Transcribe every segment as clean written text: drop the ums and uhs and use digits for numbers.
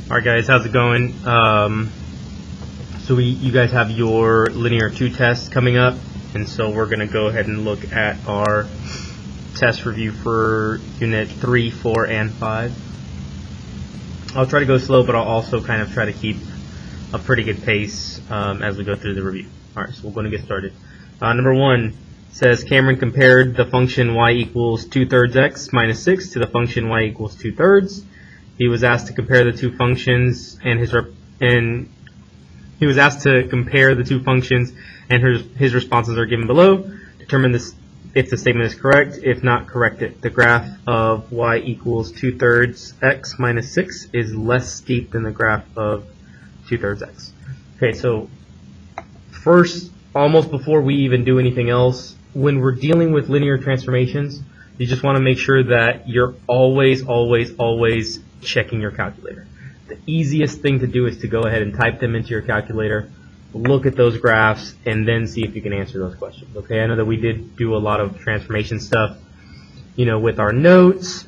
Alright guys, how's it going? You guys have your Linear 2 test coming up, and so we're going to go ahead and look at our test review for Unit 3, 4, and 5. I'll try to go slow, but I'll also kind of try to keep a pretty good pace as we go through the review. Alright, so we're going to get started. Number 1 says Cameron compared the function y equals 2/3 x minus 6 to the function y equals 2/3. He was asked to compare the two functions, and his responses are given below. Determine this if the statement is correct. If not, correct it. The graph of y equals 2/3 x minus 6 is less steep than the graph of 2/3 x. Okay, so first, almost before we even do anything else, when we're dealing with linear transformations, you just want to make sure that you're always checking your calculator. The easiest thing to do is to go ahead and type them into your calculator, look at those graphs, and then see if you can answer those questions. Okay, I know that we did do a lot of transformation stuff, with our notes,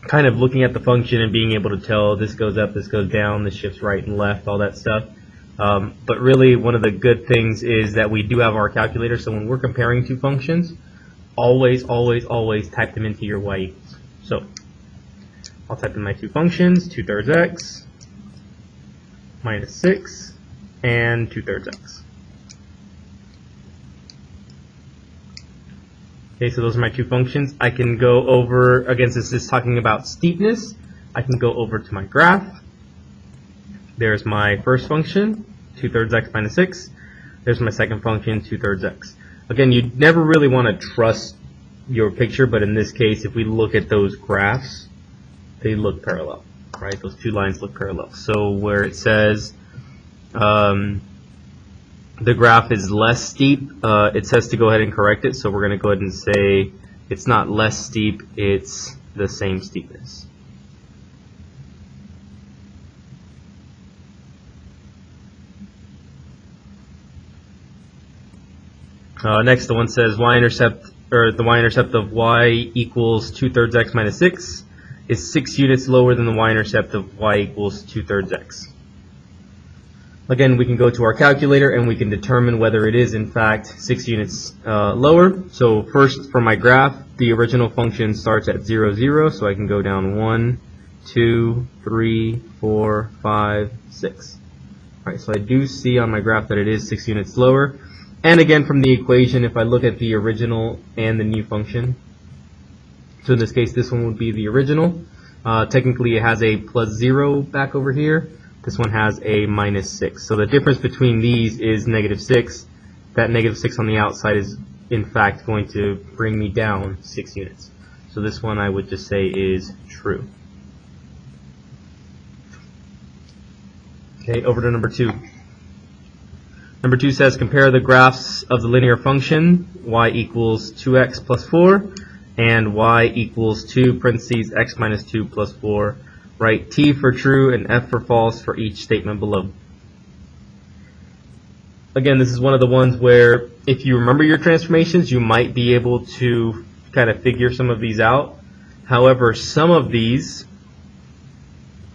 kind of looking at the function and being able to tell this goes up, this goes down, this shifts right and left, all that stuff. But really, one of the good things is that we do have our calculator, so when we're comparing two functions, always type them into your y equals. So I'll type in my two functions, 2/3 x minus 6 and 2/3 x. Okay, so those are my two functions. I can go over, again, since this is talking about steepness, I can go over to my graph. There's my first function, 2/3 x minus 6. There's my second function, 2/3 x. Again, you never really want to trust your picture, but in this case, if we look at those graphs, they look parallel, right? Those two lines look parallel. So where it says the graph is less steep, it says to go ahead and correct it. So we're going to go ahead and say it's not less steep, it's the same steepness. Next, the one says the y-intercept of y equals 2/3 x minus 6 is 6 units lower than the y-intercept of y equals 2/3 x. Again, we can go to our calculator and we can determine whether it is in fact 6 units lower. So first, for my graph, the original function starts at 0, 0, so I can go down 1, 2, 3, 4, 5, 6. Alright, so I do see on my graph that it is 6 units lower. And again, from the equation, if I look at the original and the new function, so in this case, this one would be the original. Technically, it has a plus 0 back over here. This one has a minus 6. So the difference between these is negative 6. That negative 6 on the outside is, in fact, going to bring me down 6 units. So this one I would just say is true. Okay, over to number 2. Number 2 says compare the graphs of the linear function y equals 2x plus 4 and y equals 2 parentheses x minus 2 plus 4. Write T for true and F for false for each statement below. Again, this is one of the ones where if you remember your transformations, you might be able to kind of figure some of these out. However, some of these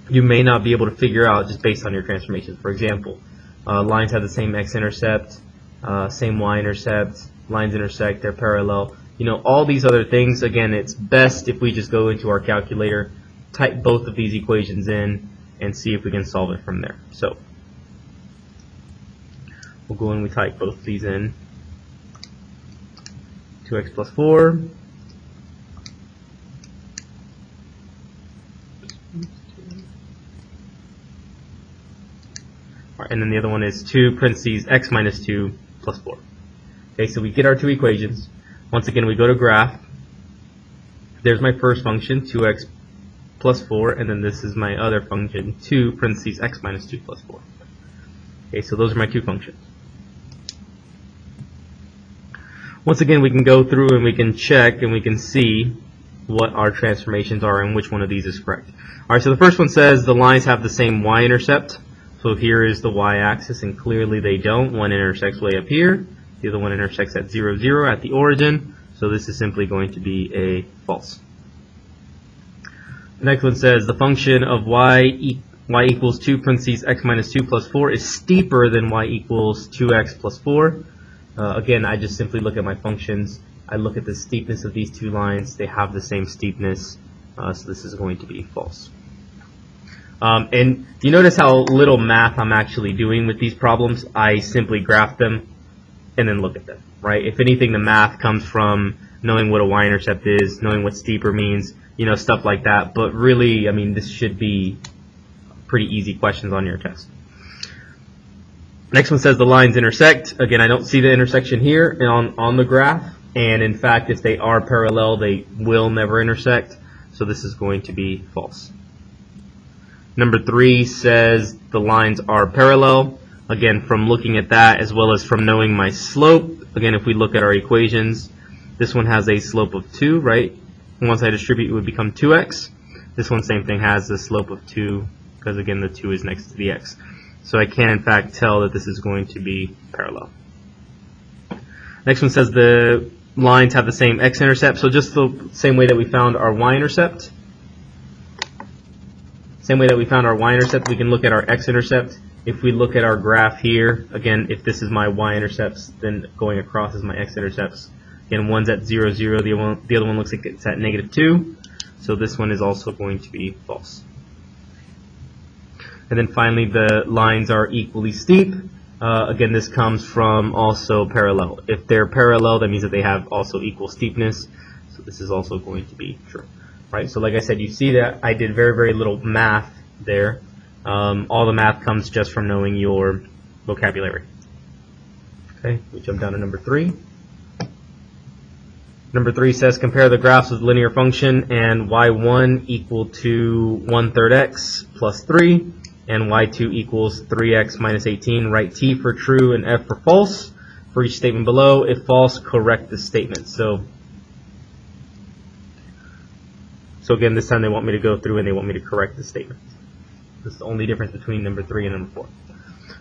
you may not be able to figure out just based on your transformations. For example, lines have the same x-intercept, same y-intercept, lines intersect, they're parallel. All these other things, again, it's best if we just go into our calculator, type both of these equations in, and see if we can solve it from there. So we'll go and we type both of these in. 2x plus 4. And then the other one is 2 parentheses x minus 2 plus 4. Okay, so we get our two equations. Once again, we go to graph. There's my first function, 2x plus 4, and then this is my other function, 2 parentheses x minus 2 plus 4. Okay, so those are my two functions. Once again, we can go through and we can check and we can see what our transformations are and which one of these is correct. Alright, so the first one says the lines have the same y-intercept. So here is the y-axis, and clearly they don't. One intersects way up here. The other one intersects at 0, 0 at the origin. So this is simply going to be a false. The next one says the function of y y equals 2 parentheses x minus 2 plus 4 is steeper than y equals 2x plus 4. Again, I just simply look at my functions. I look at the steepness of these two lines. They have the same steepness, so this is going to be false. And you notice how little math I'm actually doing with these problems. I simply graph them and then look at them, right? If anything, the math comes from knowing what a y-intercept is, knowing what steeper means, you know, stuff like that. But really, I mean, this should be pretty easy questions on your test. Next one says the lines intersect. Again, I don't see the intersection here on the graph. And in fact, if they are parallel, they will never intersect. So this is going to be false. Number 3 says the lines are parallel. Again, from looking at that as well as from knowing my slope, again, if we look at our equations, this one has a slope of 2, right? And once I distribute, it would become 2x. This one, same thing, has a slope of 2 because, again, the 2 is next to the x. So I can, in fact, tell that this is going to be parallel. Next one says the lines have the same x-intercept. So just the same way that we found our y-intercept. Same way that we found our y-intercept, we can look at our x-intercept. If we look at our graph here, again, if this is my y-intercepts, then going across is my x-intercepts. Again, one's at 0, 0. The other one looks like it's at negative 2. So this one is also going to be false. And then finally, the lines are equally steep. Again, this comes from also parallel. If they're parallel, that means that they have also equal steepness. So this is also going to be true. Right? So like I said, you see that I did very, very little math there. All the math comes just from knowing your vocabulary. Okay, we jump down to number 3. Number 3 says compare the graphs of the linear function and y1 equal to 1/3 x plus 3 and y2 equals 3x minus 18. Write T for true and F for false for each statement below. If false, correct the statement. So again, this time they want me to go through and they want me to correct the statement. This is the only difference between number 3 and number 4.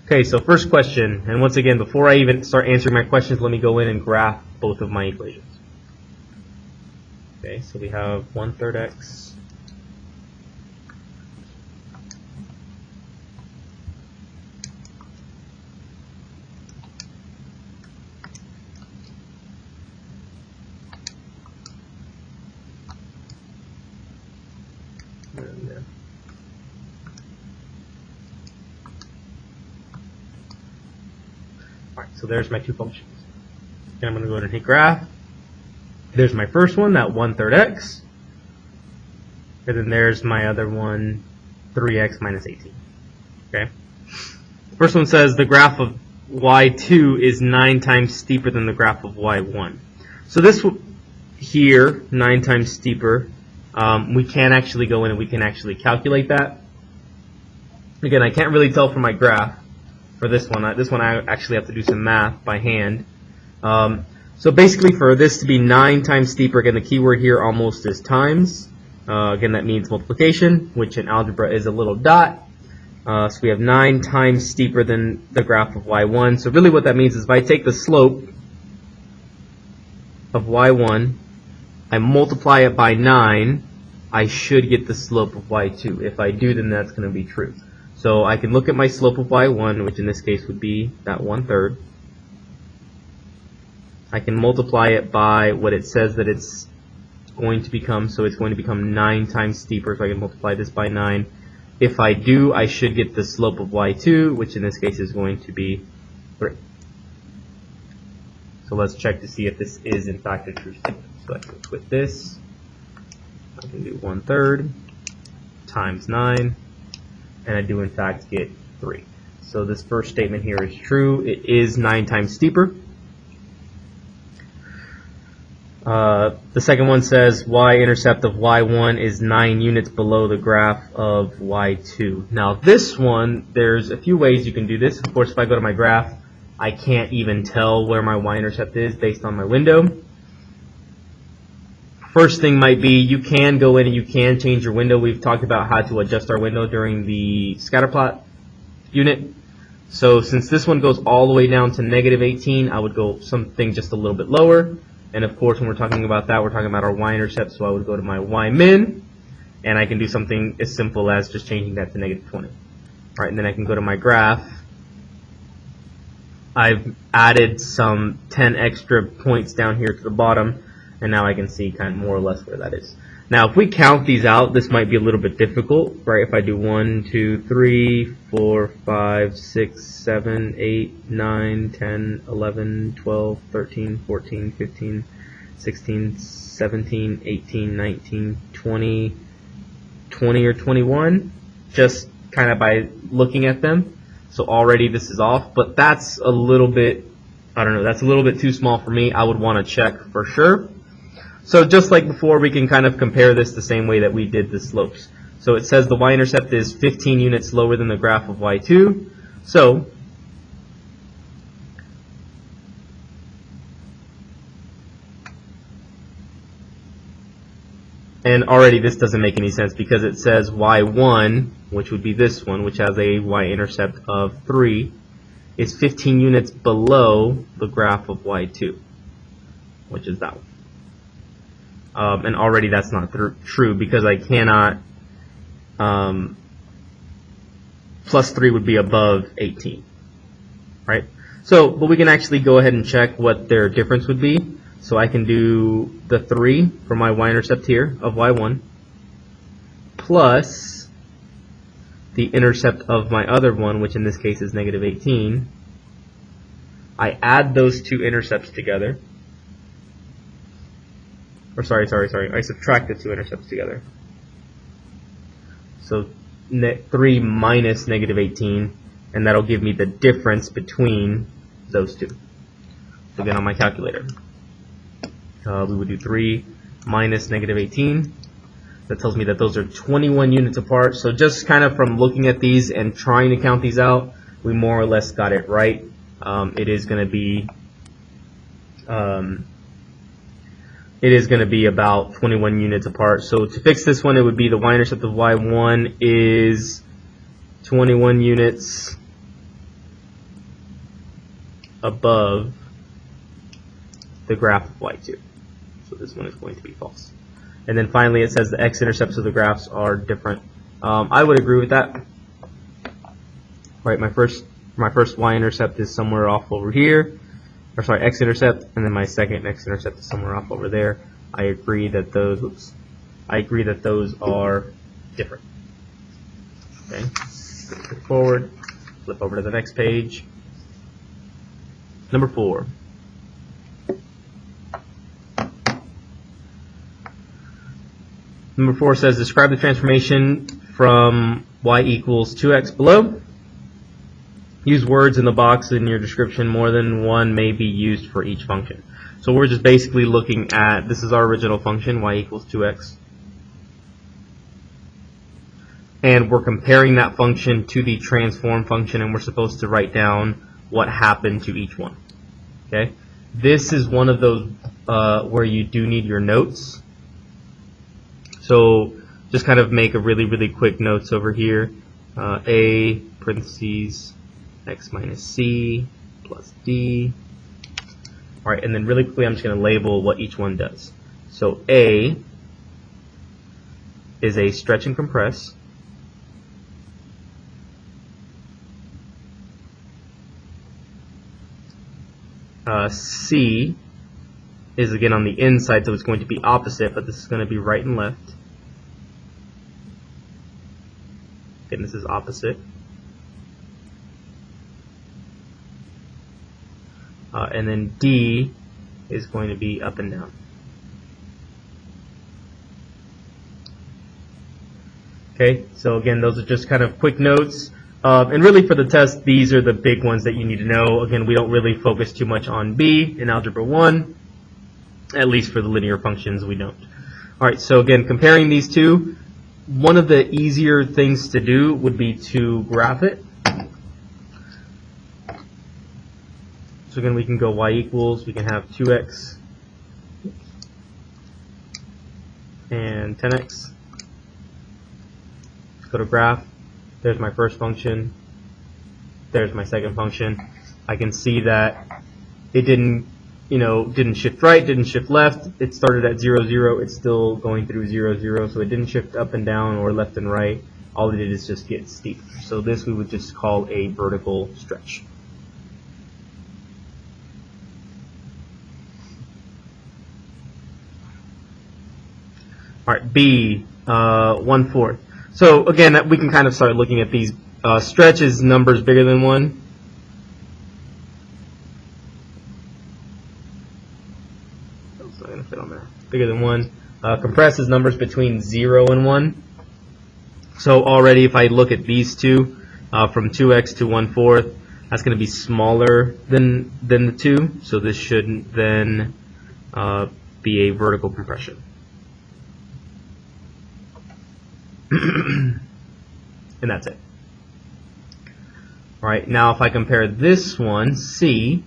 Okay, so first question, and once again, before I even start answering my questions, let me go in and graph both of my equations. Okay, so we have 1/3 x Alright, so there's my two functions. And I'm going to go ahead and hit graph. There's my first one, that 1/3 x. And then there's my other one, 3x minus 18. Okay. First one says the graph of y2 is 9 times steeper than the graph of y1. So this here, 9 times steeper, we can actually go in and we can actually calculate that. Again, I can't really tell from my graph for this one. I actually have to do some math by hand. So basically for this to be 9 times steeper, again the keyword here almost is times. Again, that means multiplication, which in algebra is a little dot. So we have 9 times steeper than the graph of y1. So really what that means is if I take the slope of y1, I multiply it by 9, I should get the slope of y2. If I do, then that's going to be true. So I can look at my slope of y1, which in this case would be that 1/3. I can multiply it by what it says that it's going to become, so it's going to become 9 times steeper, so I can multiply this by 9. If I do, I should get the slope of y2, which in this case is going to be 3. So let's check to see if this is in fact a true statement. So I can quit this. I can do 1/3 times 9, and I do in fact get 3. So this first statement here is true. It is 9 times steeper. The second one says y-intercept of y1 is 9 units below the graph of y2. Now this one, there's a few ways you can do this. Of course, if I go to my graph, I can't even tell where my y-intercept is based on my window. First thing might be you can go in and you can change your window. We've talked about how to adjust our window during the scatterplot unit. So since this one goes all the way down to negative 18, I would go something just a little bit lower. And of course, when we're talking about that, we're talking about our y-intercept, so I would go to my y-min. and I can do something as simple as just changing that to negative 20. All right, and then I can go to my graph. I've added some 10 extra points down here to the bottom, and now I can see kind of more or less where that is. Now, if we count these out, this might be a little bit difficult, right? If I do 1, 2, 3, 4, 5, 6, 7, 8, 9, 10, 11, 12, 13, 14, 15, 16, 17, 18, 19, 20, 20 or 21, just kind of by looking at them. So already this is off, but that's a little bit, I don't know, that's a little bit too small for me. I would want to check for sure. So just like before, we can kind of compare this the same way that we did the slopes. So it says the y-intercept is 15 units lower than the graph of y2. So and already this doesn't make any sense because it says y1, which would be this one, which has a y-intercept of 3, is 15 units below the graph of y2, which is that one. And already that's not true because I cannot, plus 3 would be above 18, right? So, but we can actually go ahead and check what their difference would be. So I can do the 3 for my y-intercept here of y1 plus the intercept of my other one, which in this case is negative 18. I add those two intercepts together. Or sorry, I subtract the two intercepts together. So 3 minus negative 18, and that'll give me the difference between those two. So again, on my calculator, we would do 3 minus negative 18. That tells me that those are 21 units apart. So just kind of from looking at these and trying to count these out, we more or less got it right. It is going to be about 21 units apart. So to fix this one, it would be the y-intercept of y1 is 21 units above the graph of y2. So this one is going to be false. And then finally it says the x-intercepts of the graphs are different. I would agree with that. Right, my first y-intercept is somewhere off over here. Or sorry, x-intercept, and then my second x-intercept is somewhere off over there. I agree that those are different. Okay, click forward, flip over to the next page. Number 4. Number 4 says describe the transformation from y equals 2x below. Use words in the box in your description. More than one may be used for each function. So we're just basically looking at, this is our original function, y equals 2x. And we're comparing that function to the transform function, and we're supposed to write down what happened to each one. Okay? This is one of those where you do need your notes. So just kind of make a really quick notes over here. A parentheses x minus c plus d. All right, and then really quickly I'm just going to label what each one does. So A is a stretch and compress. C is again on the inside, so it's going to be opposite, but this is going to be right and left. Again, this is opposite. And then D is going to be up and down. Okay, so again, those are just kind of quick notes. And really for the test, these are the big ones that you need to know. Again, we don't really focus too much on B in Algebra 1. At least for the linear functions, we don't. Alright, so again, comparing these two, one of the easier things to do would be to graph it. So again, we can go y equals, we can have 2x and 10x. Let's go to graph. There's my first function. There's my second function. I can see that it didn't didn't shift right, didn't shift left. It started at 0, 0. It's still going through 0, 0. So it didn't shift up and down or left and right. All it did is just get steep. So this we would just call a vertical stretch. All right, B, 1/4. So again, we can kind of start looking at these stretches, numbers bigger than 1. It's not going to fit on there. Bigger than 1. Compresses numbers between 0 and 1. So already if I look at these two, from 2x to 1/4, that's going to be smaller than the 2. So this shouldn't then be a vertical compression. And that's it. All right, now if I compare this one, C,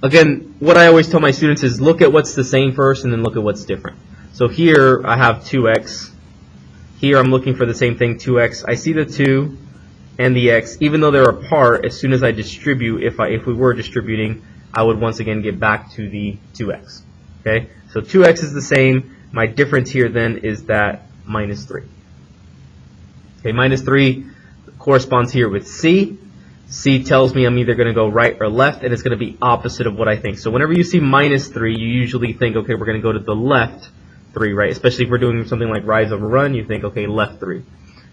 again, what I always tell my students is look at what's the same first and then look at what's different. So here I have 2x. Here I'm looking for the same thing, 2x. I see the 2 and the x. Even though they're apart, as soon as I distribute, if we were distributing, I would once again get back to the 2x. Okay, so 2x is the same. My difference here then is that minus 3. Okay, minus 3 corresponds here with C. C tells me I'm either going to go right or left, and it's going to be opposite of what I think. So whenever you see minus 3, you usually think, okay, we're going to go to the left 3, right? Especially if we're doing something like rise over run, you think, okay, left 3.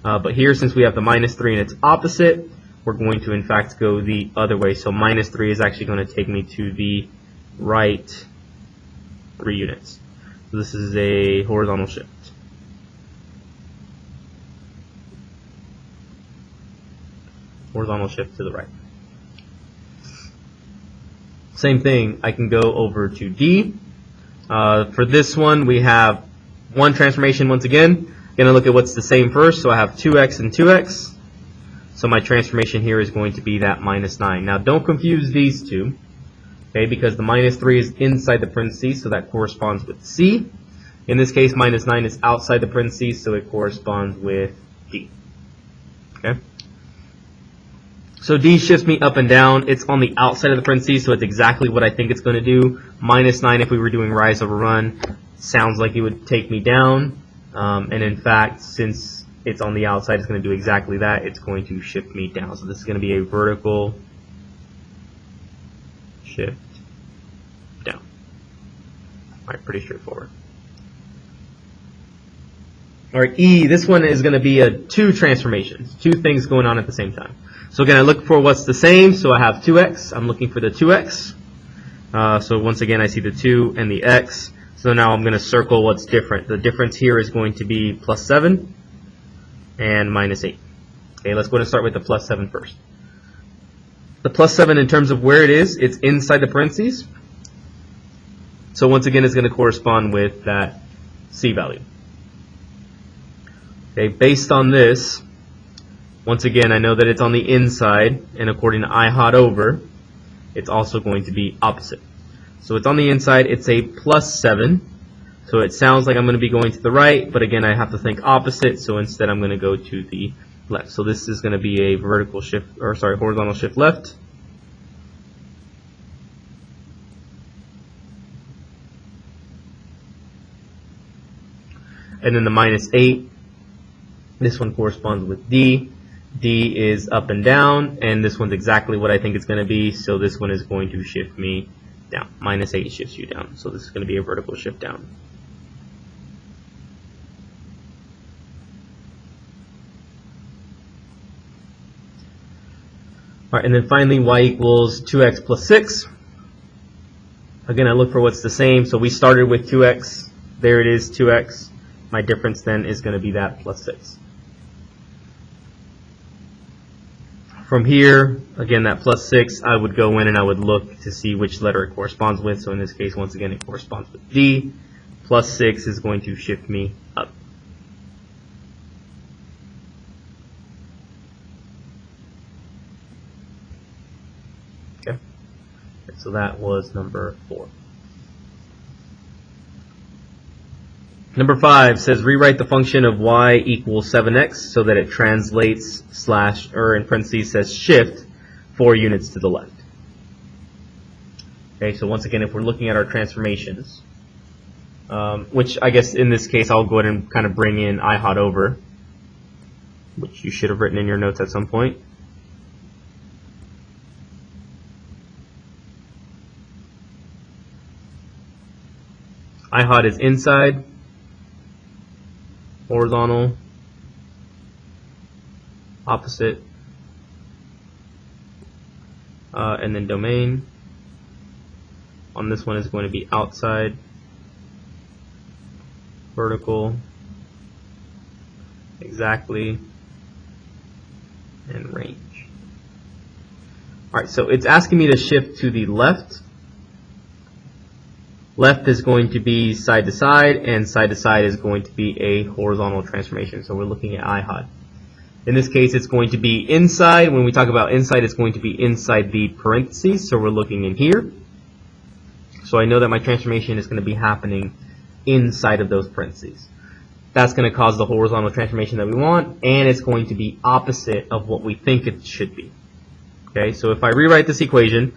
But here, since we have the minus 3 and it's opposite, we're going to, in fact, go the other way. So minus 3 is actually going to take me to the right 3 units. So this is a horizontal shift. Horizontal shift to the right. Same thing, I can go over to D. For this one, we have one transformation once again. Going to look at what's the same first, so I have 2x and 2x. So my transformation here is going to be that minus 9. Now don't confuse these two, okay, because the minus 3 is inside the parentheses, so that corresponds with C. In this case, minus 9 is outside the parentheses, so it corresponds with D. Okay. So D shifts me up and down. It's on the outside of the parentheses, so it's exactly what I think it's going to do. Minus 9, if we were doing rise over run, sounds like it would take me down. And in fact, since it's on the outside, it's going to do exactly that. It's going to shift me down. So this is going to be a vertical shift down. All right, pretty straightforward. All right, E, this one is going to be two transformations, two things going on at the same time. So again, I look for what's the same, so I have 2x. I'm looking for the 2x. So once again, I see the 2 and the x. So now I'm going to circle what's different. The difference here is going to be plus 7 and minus 8. Okay, let's go ahead and start with the plus 7 first. The plus 7, in terms of where it is, it's inside the parentheses. So once again, it's going to correspond with that C value. Okay, based on this, once again, I know that it's on the inside, and according to I hot over, it's also going to be opposite. So it's on the inside, it's a plus 7, so it sounds like I'm going to be going to the right, but again, I have to think opposite, so instead I'm going to go to the left. So this is going to be a vertical shift, or sorry, horizontal shift left. And then the minus 8, this one corresponds with D. D is up and down, and this one's exactly what I think it's going to be, so this one is going to shift me down. Minus 8 shifts you down, so this is going to be a vertical shift down. All right, and then finally, y equals 2x plus 6. Again, I look for what's the same, so we started with 2x. There it is, 2x. My difference then is going to be that plus 6. From here, again, that plus 6, I would go in and I would look to see which letter it corresponds with. So in this case, once again, it corresponds with D. Plus 6 is going to shift me up. Okay, so that was number 4. Number 5 says rewrite the function of y equals 7x so that it translates / or in parentheses says shift 4 units to the left. Okay, so once again, if we're looking at our transformations, which I guess in this case I'll go ahead and kind of bring in IHOT over, which you should have written in your notes at some point. IHOT is inside, horizontal, opposite, and then domain. On this one is going to be outside, vertical, exactly, and range. Alright, so it's asking me to shift to the left. Left is going to be side to side, and side to side is going to be a horizontal transformation. So we're looking at IHOT. In this case, it's going to be inside. When we talk about inside, it's going to be inside the parentheses. So we're looking in here. So I know that my transformation is going to be happening inside of those parentheses. That's going to cause the horizontal transformation that we want, and it's going to be opposite of what we think it should be. Okay, so if I rewrite this equation,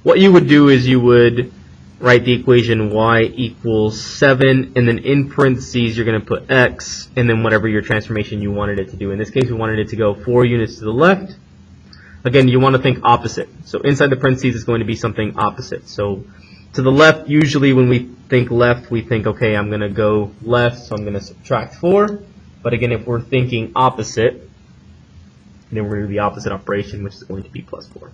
what you would do is you would write the equation y equals 7, and then in parentheses you're going to put x, and then whatever your transformation you wanted it to do. In this case, we wanted it to go 4 units to the left. Again, you want to think opposite. So inside the parentheses is going to be something opposite. So to the left, usually when we think left, we think, okay, I'm going to go left, so I'm going to subtract 4. But again, if we're thinking opposite, then we're going to do the opposite operation, which is going to be plus 4.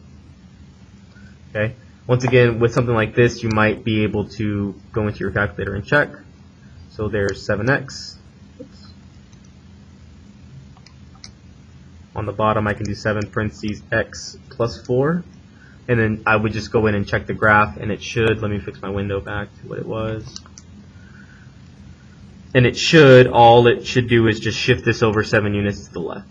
Okay. Once again, with something like this, you might be able to go into your calculator and check. So there's 7x. On the bottom, I can do 7 parentheses x plus 4. And then I would just go in and check the graph, and it should, let me fix my window back to what it was. And it should, all it should do is just shift this over 7 units to the left.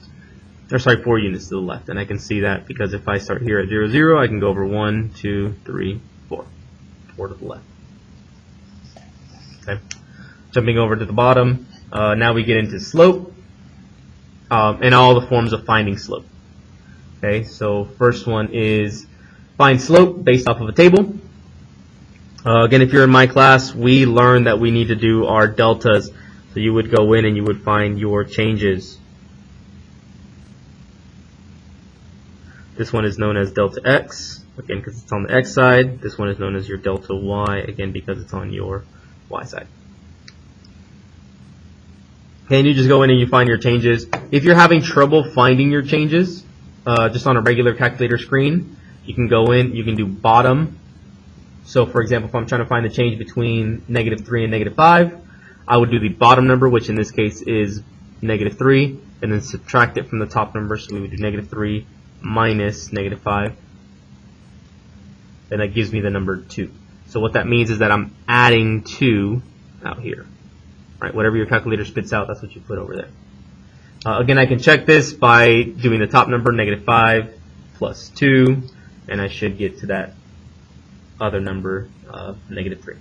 Or sorry, 4 units to the left, and I can see that because if I start here at 0, 0, I can go over 1, 2, 3, 4. 4 to the left. Okay. Jumping over to the bottom, now we get into slope, and all the forms of finding slope. Okay, so first one is find slope based off of a table. Again, if you're in my class, we learned that we need to do our deltas. So you would go in and you would find your changes. This one is known as delta x, again because it's on the x side. This one is known as your delta y, again because it's on your y side. Okay, and you just go in and you find your changes. If you're having trouble finding your changes, just on a regular calculator screen, you can go in, you can do bottom. So for example, if I'm trying to find the change between -3 and -5, I would do the bottom number, which in this case is -3, and then subtract it from the top number, so we would do -3 minus -5, and that gives me the number 2. So what that means is that I'm adding 2 out here. Right, whatever your calculator spits out, that's what you put over there. Again, I can check this by doing the top number, -5 plus 2, and I should get to that other number of -3.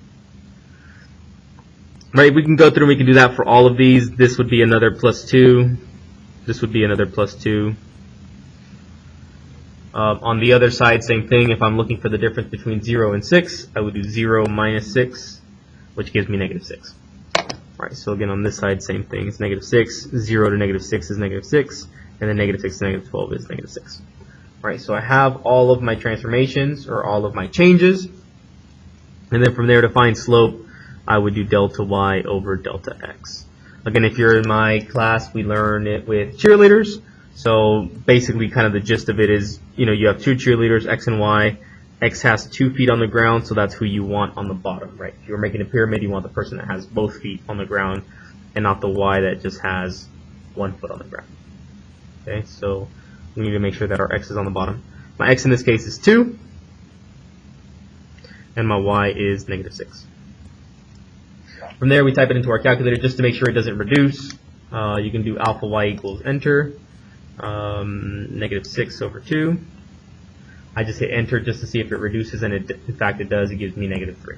Right, we can go through and we can do that for all of these. This would be another +2. This would be another +2. On the other side, same thing. If I'm looking for the difference between 0 and 6, I would do 0 minus 6, which gives me -6. Alright, so again on this side, same thing. It's -6, 0 to -6 is -6, and then -6 to -12 is -6. Alright, so I have all of my transformations, or all of my changes, and then from there to find slope, I would do delta y over delta x. Again, if you're in my class, we learn it with cheerleaders. So basically kind of the gist of it is, you have 2 cheerleaders, X and Y. X has 2 feet on the ground, so that's who you want on the bottom, right? If you're making a pyramid, you want the person that has both feet on the ground and not the Y that just has 1 foot on the ground. Okay, so we need to make sure that our X is on the bottom. My X in this case is 2, and my Y is -6. From there, we type it into our calculator just to make sure it doesn't reduce. You can do alpha y equals enter. -6 over 2. I just hit enter just to see if it reduces, and in fact it does. It gives me -3.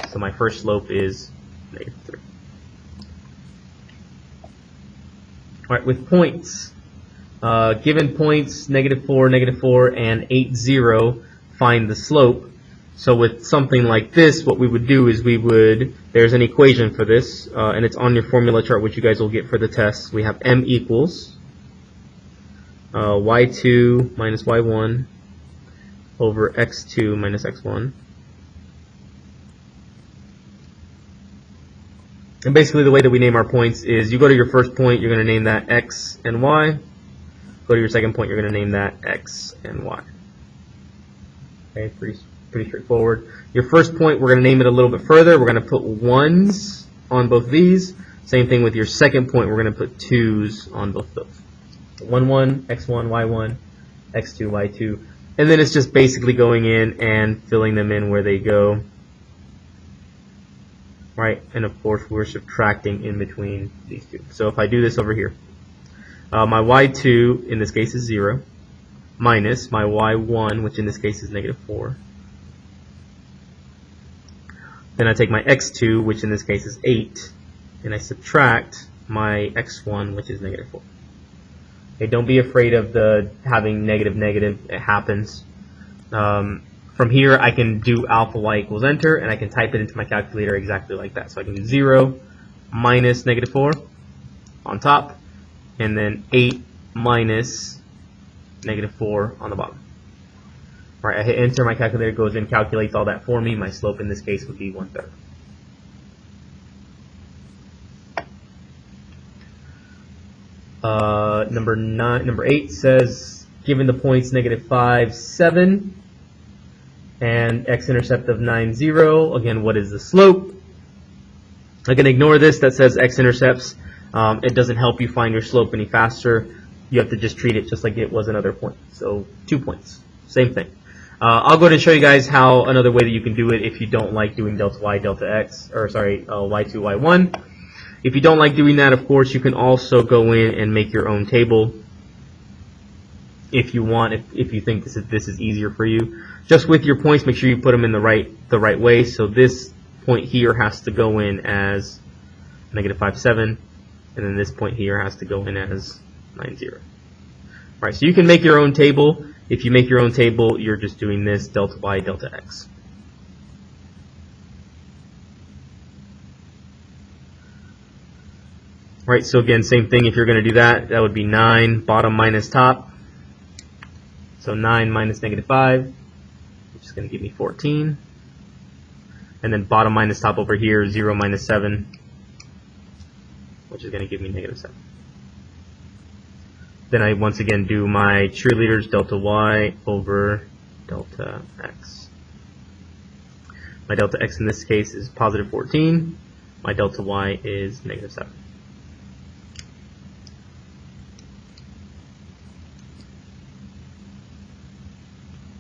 So my first slope is -3. Alright, with points. Given points, -4, -4, and 8, 0, find the slope. So with something like this, what we would do is there's an equation for this, and it's on your formula chart, which you guys will get for the test. We have m equals y2 minus y1 over x2 minus x1. And basically the way that we name our points is you go to your first point, you're going to name that x and y. Go to your second point, you're going to name that x and y. Okay, pretty straightforward. Your first point, we're going to name it a little bit further. We're going to put 1s on both these. Same thing with your second point, we're going to put 2s on both those. 1, 1, x1, y1, x2, y2. And then it's just basically going in and filling them in where they go. Right, and of course we're subtracting in between these two. So if I do this over here, my y2 in this case is 0, minus my y1, which in this case is negative 4. Then I take my x2, which in this case is 8, and I subtract my x1, which is negative 4. Okay, don't be afraid of having negative negative. It happens. From here, I can do alpha y equals enter, and I can type it into my calculator exactly like that. So I can do 0 minus negative 4 on top, and then 8 minus negative 4 on the bottom. All right, I hit enter, my calculator goes in, calculates all that for me. My slope in this case would be 1/3. Number 8 says, given the points negative 5, 7, and x-intercept of 9, 0, again, what is the slope? I can ignore this that says x-intercepts. It doesn't help you find your slope any faster. You have to just treat it just like it was another point. So 2 points, same thing. I'll go ahead and show you guys how another way that you can do it if you don't like doing delta y, delta x, or sorry, y2, y1. If you don't like doing that, of course, you can also go in and make your own table if you want, if you think this is easier for you. Just with your points, make sure you put them in the right way. So this point here has to go in as negative 5, 7, and then this point here has to go in as 9, 0. All right, so you can make your own table. If you make your own table, you're just doing this delta y, delta x. Right, so again, same thing. If you're going to do that, that would be 9 bottom minus top. So 9 minus negative 5, which is going to give me 14. And then bottom minus top over here, 0 minus 7, which is going to give me negative 7. Then I once again do my cheerleaders, delta y over delta x. My delta x in this case is positive 14. My delta y is negative 7.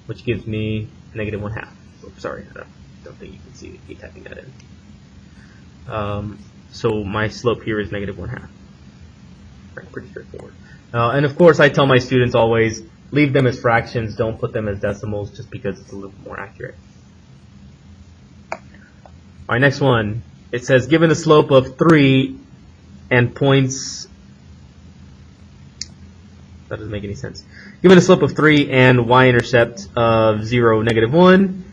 Which gives me negative 1/2. Oh, sorry, I don't think you can see me typing that in. So my slope here is negative 1/2. Right, pretty straightforward. And of course, I tell my students always, leave them as fractions, don't put them as decimals, just because it's a little more accurate. All right, next one. It says, given the slope of 3 and points, that doesn't make any sense. Given a slope of 3 and y-intercept of 0, negative 1,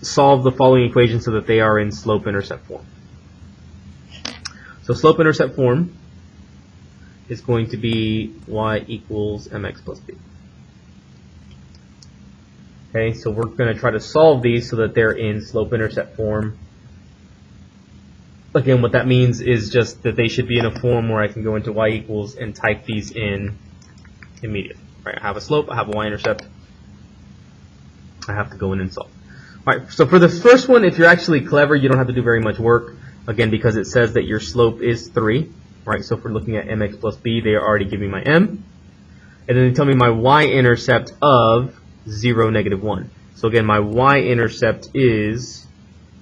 solve the following equation so that they are in slope-intercept form. So slope-intercept form is going to be y equals mx plus b. Okay, so we're going to try to solve these so that they're in slope-intercept form. Again, what that means is just that they should be in a form where I can go into y equals and type these in immediately. Right, I have a slope, I have a y-intercept, I have to go in and solve. All right, so for the first one, if you're actually clever, you don't have to do very much work. Again, because it says that your slope is 3. Right, so if we're looking at mx plus b, they are already giving my m. And then they tell me my y-intercept of 0, negative 1. So again, my y-intercept is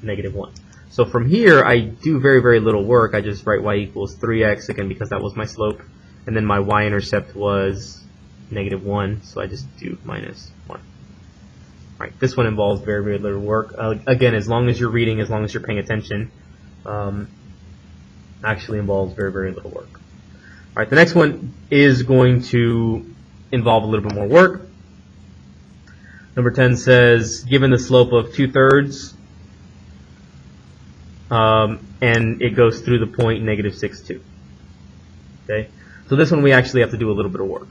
negative 1. So from here, I do very, very little work. I just write y equals 3x, again, because that was my slope. And then my y-intercept was negative 1, so I just do minus 1. All right, this one involves very, very little work. Again, as long as you're reading, as long as you're paying attention, actually involves very, very little work. All right, the next one is going to involve a little bit more work. Number 10 says, given the slope of 2/3, and it goes through the point -6, 2. Okay, so this one we actually have to do a little bit of work.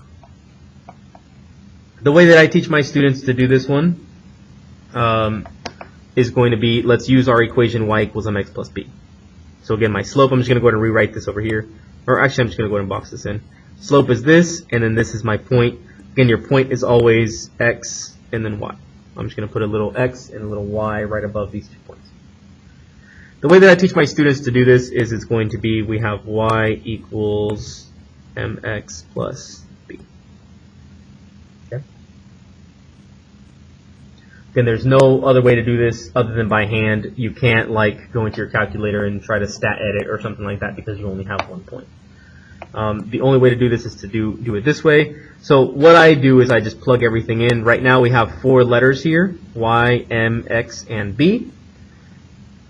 The way that I teach my students to do this one is going to be, let's use our equation y equals mx plus b. So again, my slope, I'm just going to go ahead and rewrite this over here. Or actually, I'm just going to go ahead and box this in. Slope is this, and then this is my point. Again, your point is always x and then y. I'm just going to put a little x and a little y right above these 2 points. The way that I teach my students to do this is it's going to be, we have y equals mx plus b. Okay? Again, there's no other way to do this other than by hand. You can't like go into your calculator and try to stat edit or something like that because you only have 1 point. The only way to do this is to do it this way. So what I do is I just plug everything in. Right now we have 4 letters here, y, m, x, and b.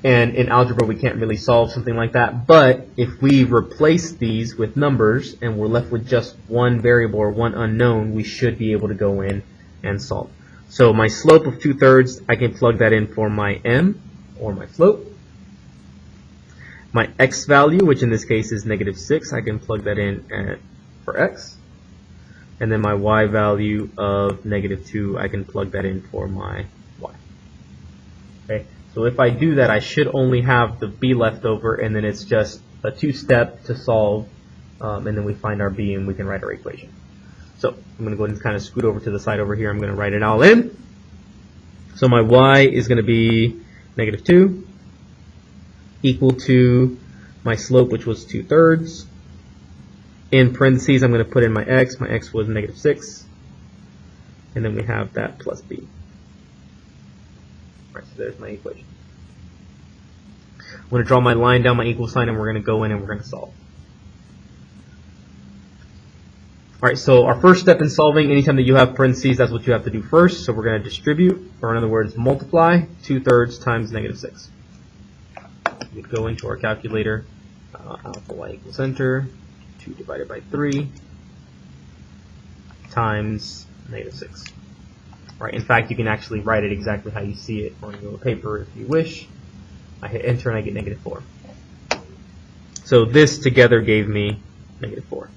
And in algebra we can't really solve something like that. But if we replace these with numbers and we're left with just one variable or one unknown, we should be able to go in and solve. So my slope of 2/3, I can plug that in for my m, or my slope. My x value, which in this case is -6, I can plug that in for x. And then my y value of -2, I can plug that in for my y. Okay, so if I do that, I should only have the b left over, and then it's just a 2-step to solve, and then we find our b and we can write our equation. So I'm going to go ahead and kind of scoot over to the side over here. I'm going to write it all in. So my y is going to be -2 equal to my slope, which was 2/3. In parentheses, I'm going to put in my x. My x was -6. And then we have that plus b. All right, so there's my equation. I'm going to draw my line down my equal sign, and we're going to go in and we're going to solve. Alright, so our first step in solving, anytime that you have parentheses, that's what you have to do first. So we're going to distribute, or in other words, multiply 2/3 times -6. We go into our calculator, alpha y equals enter, 2 divided by 3 times -6. Right, in fact, you can actually write it exactly how you see it on your paper if you wish. I hit enter and I get -4. So this together gave me -4.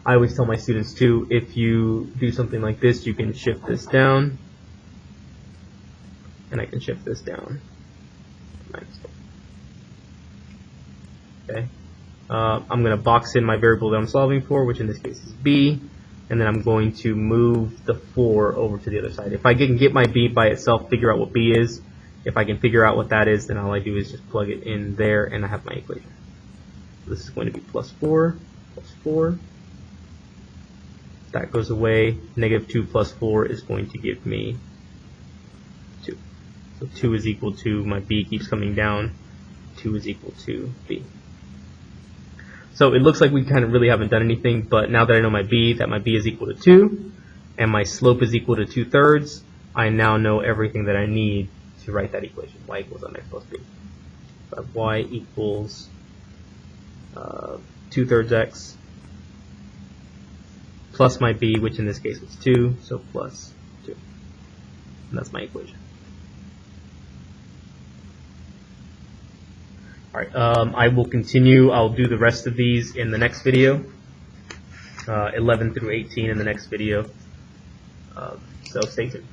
I always tell my students too, if you do something like this, you can shift this down, and I can shift this down. Okay. I'm going to box in my variable that I'm solving for, which in this case is b, and then I'm going to move the 4 over to the other side. If I can get my b by itself, figure out what b is, if I can figure out what that is, then all I do is just plug it in there, and I have my equation. So this is going to be +4 plus 4. That goes away. -2 plus 4 is going to give me 2. So 2 is equal to, my b keeps coming down, 2 is equal to b. So it looks like we kind of really haven't done anything, but now that I know my b, that my b is equal to 2, and my slope is equal to 2/3, I now know everything that I need to write that equation. Y equals mx plus b. So I have y equals 2/3 x plus my b, which in this case was 2, so plus 2. And that's my equation. Alright, I will continue. I'll do the rest of these in the next video, 11 through 18 in the next video. So stay tuned.